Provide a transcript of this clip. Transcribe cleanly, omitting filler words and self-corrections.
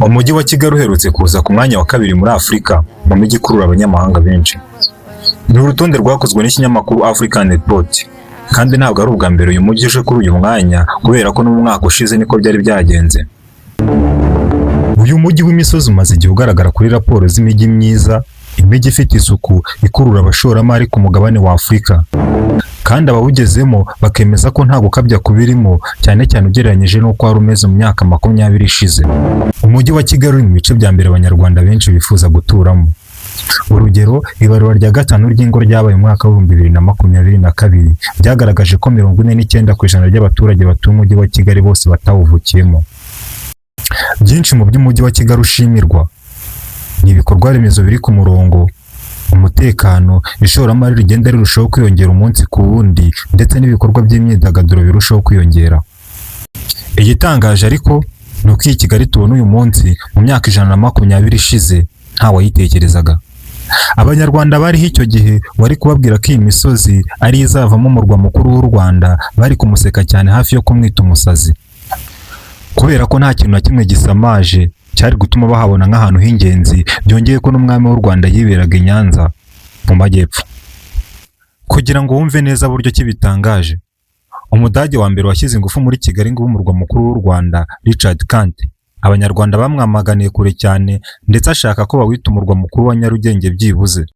Umujyi wa Kigali uherutse kuza ku mwanya wa kabiri muri Afurika mu mijyi ikurura abanyamahanga benshi. Ni urutonde rwakozwe n'ikinyamakuru African Report, kandi ntabwo ari ubwa mbere uyu mujyi uje kuri uyu mwanya, kubera ko no mu mwaka ushize niko byari byagenze. Uyu mujyi w'imisozi umaze igihe ugaragara kuri raporo z'imijyi myiza, imijyi ifite isuku ikurura abashoramari ku mugabane wa Afurika, kandi abawugezemo bakemeza ko nta gukabya kubirimo, cyane cyane ugereranyije n'uko wari umeze mu myaka 20 ishize. Umujyi wa Kigali uri mu bice bya mbere abanyarwanda benshi bifuza guturamo. Urugero, ibarura rya gatanu ry'ingo ryabaye mu mwaka wa 2022 byagaragaje ko 49% ry'abaturage batuye umujyi wa Kigali bose batawuvukiyemo. Byinshi mu by'umujyi wa Kigali ushimirwa ni ibikorwa remezo biri ku murongo, umutekano, ishoramari rigenda rirushaho kwiyongera umunsi ku wundi, ndetse n'ibikorwa by'imyidagaduro birushaho kwiyongera. Igitangaje ariko ni uko iyi Kigali tubona uyu munsi mu myaka 120 ishize ntawayitekerezaga. Abanyarwanda bariho icyo gihe wari kubabwira ko iyi misozi ari izavamo umurwa mukuru w'u Rwanda, bari kumuseka cyane hafi yo kumwita umusazi, kubera ko nta kintu na kimwe gisamaje cyari gutuma bahabona nk'ahantu h'ingenzi, byongeye ko n'umwami w'u Rwanda yiberaga i Nyanza mu majyepfo. Kugira ngo wumve neza buryo ki bitangaje, Umudage wa mbere washyize ingufu muri Kigali ngo umurwa mukuru w'u Rwanda, Richard Kandt, abanyarwanda bamwamaganiye kure cyane, ndetse ashaka ko bawita umurwa mukuru wa Nyarugenge byibuze.